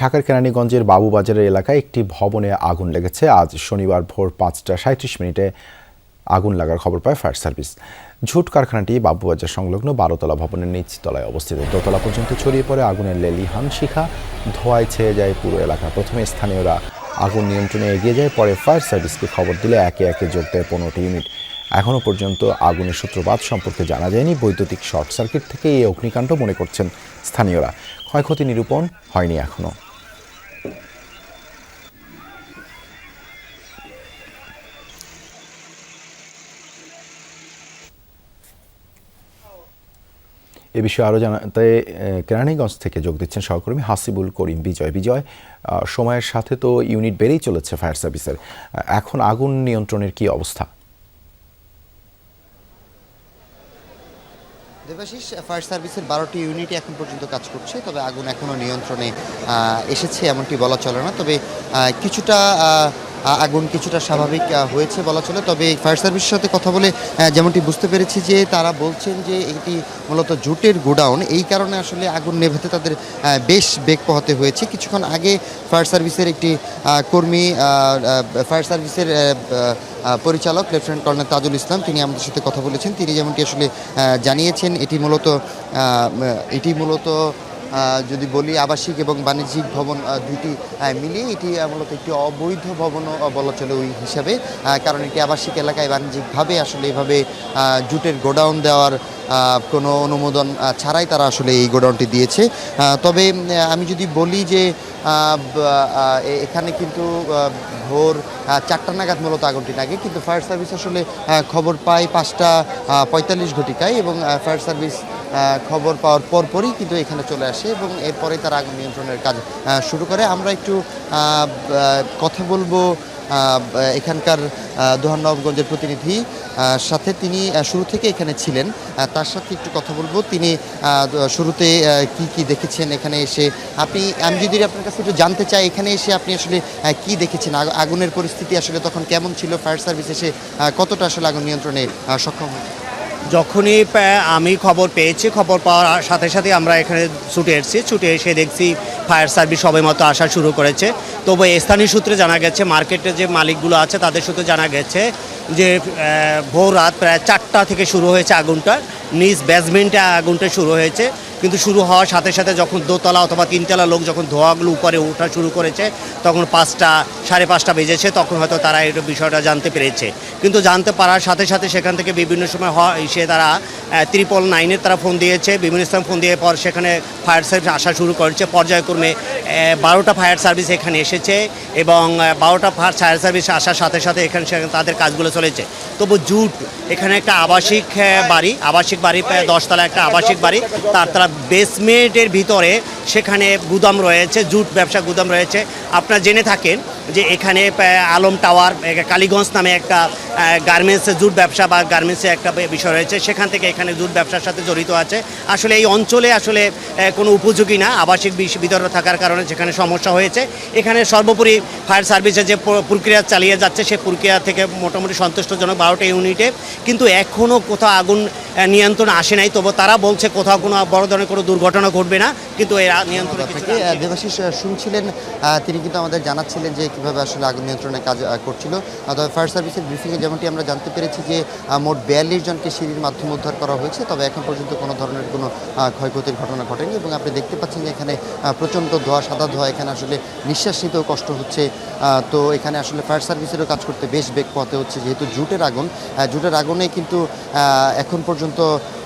ঢাকার কেরানীগঞ্জের বাবুবাজারের এলাকায় একটি ভবনে আগুন লেগেছে। আজ শনিবার ভোর ৫টা ৩৭ মিনিটে আগুন লাগার খবর পায় ফায়ার সার্ভিস। ঝুট কারখানাটি বাবুবাজার সংলগ্ন ১২তলা ভবনের নিচতলায় অবস্থিত। দোতলা পর্যন্ত ছড়িয়ে পড়ে আগুনের লেলিহান শিখা। ধোঁয়ায় ছেয়ে যায় পুরো এলাকা। প্রথমে স্থানীয়রা আগুন নিয়ন্ত্রণে এগিয়ে যায়, পরে ফায়ার সার্ভিসকে খবর দিলে একে একে যোগ দেয় ১৫টি ইউনিট। এখনও পর্যন্ত আগুনের সূত্রপাত সম্পর্কে জানা যায়নি। বৈদ্যুতিক শর্ট সার্কিট থেকে এই অগ্নিকাণ্ড মনে করছেন স্থানীয়রা। ক্ষয়ক্ষতি নিরূপণ হয়নি এখনও। এ বিষয়ে আরও জানাতে কেরানীগঞ্জ থেকে যোগ দিচ্ছেন সহকর্মী হাসিবুল করিম বিজয়। সময়ের সাথে তো ইউনিট বেড়েই চলেছে ফায়ার সার্ভিসের, এখন আগুন নিয়ন্ত্রণের কি অবস্থা? দেবাশিস, ফায়ার সার্ভিসের ১২টি ইউনিটই এখন পর্যন্ত কাজ করছে, তবে আগুন এখনও নিয়ন্ত্রণে এসেছে এমনটি বলা চলে না। তবে কিছুটা আগুন কিছুটা স্বাভাবিক হয়েছে বলা চলে। তবে ফায়ার সার্ভিসের সাথে কথা বলে যেমনটি বুঝতে পেরেছি যে তারা বলছেন যে এটি মূলত জুটের গোডাউন, এই কারণে আসলে আগুন নেভাতে তাদের বেশ বেগ পোহাতে হয়েছে। কিছুক্ষণ আগে ফায়ার সার্ভিসের একটি কর্মী, ফায়ার সার্ভিসের পরিচালক লেফটেন্যান্ট কর্নেল তাজুল ইসলাম, তিনি আমাদের সাথে কথা বলেছেন। তিনি যেমনটি আসলে জানিয়েছেন এটি মূলত যদি বলি আবাসিক এবং বাণিজ্যিক ভবন দুটি মিলিয়ে এটি মূলত একটি অবৈধ ভবনও বলা চলে ওই হিসাবে, কারণ এটি আবাসিক এলাকায় বাণিজ্যিকভাবে আসলে এভাবে জুটের গোডাউন দেওয়ার কোনো অনুমোদন ছাড়াই তারা আসলে এই গোডাউনটি দিয়েছে। তবে আমি যদি বলি যে এখানে কিন্তু ভোর ৪টা নাগাদ মূলত আগুনটি লাগে, কিন্তু ফায়ার সার্ভিস আসলে খবর পায় ৫টা ৪৫ ঘটিকায় এবং ফায়ার সার্ভিস খবর পাওয়ার পরপরই কিন্তু এখানে চলে আসে এবং এরপরে তারা আগুন নিয়ন্ত্রণের কাজ শুরু করে। আমরা একটু কথা বলবো এখানকার দোহার-নবাবগঞ্জের প্রতিনিধি সাথে, তিনি শুরু থেকে এখানে ছিলেন, তার সাথে একটু কথা বলবো। তিনি শুরুতে কি দেখেছেন এখানে এসে? আমি যদি আপনার কাছে একটু জানতে চাই, এখানে এসে আপনি আসলে কি দেখেছেন, আগুনের পরিস্থিতি আসলে তখন কেমন ছিল, ফায়ার সার্ভিস এসে কতটা আসলে আগুন নিয়ন্ত্রণে সক্ষম হয়েছে? যখনই আমি খবর পেয়েছি, খবর পাওয়ার সাথে সাথে আমরা এখানে ছুটে এসে দেখছি ফায়ার সার্ভিস সবাই মতো আসা শুরু করেছে। তবে স্থানীয় সূত্রে জানা গেছে, মার্কেটে যে মালিকগুলো আছে তাদের সূত্রে জানা গেছে যে ভোর রাত প্রায় ৪টা থেকে শুরু হয়েছে আগুনটা, নিজ বেসমেন্টে আগুনটা শুরু হয়েছে। কিন্তু শুরু হওয়ার সাথে সাথে যখন দোতলা অথবা তিনতলা লোক যখন ধোঁয়াগুলো উপরে ওঠা শুরু করেছে, তখন ৫টা ৫:৩০ বেজেছে, তখন হয়তো তারা এই বিষয়টা জানতে পেরেছে। কিন্তু জানতে পারার সাথে সাথে সেখান থেকে বিভিন্ন সময় এসে তারা 999-এর তারা ফোন দিয়েছে, বিভিন্ন স্থানে ফোন দিয়ে পর সেখানে ফায়ার সার্ভিস আসা শুরু করেছে। পর্যায়ক্রমে ১২টা ফায়ার সার্ভিস এখানে এসেছে এবং ১২টা ফায়ার সার্ভিস আসার সাথে সাথে এখানে তাদের কাজগুলো চলেছে। তবু জুট এখানে একটা আবাসিক বাড়ি প্রায় 10তলা একটা আবাসিক বাড়ি, তারা বেসমেন্টের ভিতরে সেখানে গুদাম রয়েছে, জুট ব্যবসা গুদাম রয়েছে। আপনারা জেনে থাকেন যে এখানে আলম টাওয়ার, কালীগঞ্জ নামে একটা গার্মেন্টসের জুট ব্যবসা বা গার্মেন্টসের একটা বিষয় রয়েছে, সেখান থেকে এখানে জুট ব্যবসার সাথে জড়িত আছে। আসলে এই অঞ্চলে আসলে কোনো উপযোগী না আবাসিক ভিতরে থাকার কারণে যেখানে সমস্যা হয়েছে। এখানে সর্বোপরি ফায়ার সার্ভিসের যে প্রক্রিয়া চালিয়ে যাচ্ছে সেই প্রক্রিয়া থেকে মোটামুটি সন্তুষ্টজনক ১২টা ইউনিটে, কিন্তু এখনও কোথাও আগুন নিয়ন্ত্রণ আসে নাই। তবু তারা বলছে কোথাও কোনো বড় ধরনের কোনো দুর্ঘটনা ঘটবে না, কিন্তু এরা নিয়ন্ত্রণ। দেবাশিস শুনছিলেন, তিনি কিন্তু আমাদের জানাচ্ছিলেন যে কীভাবে আসলে আগুন নিয়ন্ত্রণের কাজ করছিল। তবে ফায়ার সার্ভিসের ব্রিফিংয়ে যেমনটি আমরা জানতে পেরেছি যে মোট ৪২ জনকে সিঁড়ির মাধ্যমে উদ্ধার করা হয়েছে, তবে এখন পর্যন্ত কোনো ধরনের কোনো ক্ষয়ক্ষতির ঘটনা ঘটেনি। এবং আপনি দেখতে পাচ্ছেন যে এখানে প্রচণ্ড ধোঁয়া, সাদা ধোঁয়া, এখানে আসলে নিঃশ্বাস নিতেও কষ্ট হচ্ছে। তো এখানে আসলে ফায়ার সার্ভিসেরও কাজ করতে বেশ বেগ পোহাতে হচ্ছে, যেহেতু জুটের আগুনে কিন্তু এখন পর্যন্ত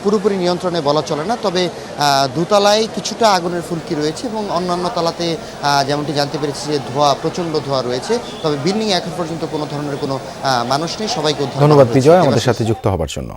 পুরোপুরি নিয়ন্ত্রণে বলা চলে না। তবে দোতলায় কিছুটা আগুনের ফুলকি রয়েছে এবং অন্যান্য তলাতে যেমনটি জানতে পেরেছি যে প্রচণ্ড ধোঁয়া রয়েছে। তবে বিল্ডিংয়ে এখন পর্যন্ত কোনো ধরনের কোনো মানুষ নেই, সবাইকে ধন্যবাদ বিজয় আমাদের সাথে যুক্ত হবার জন্য।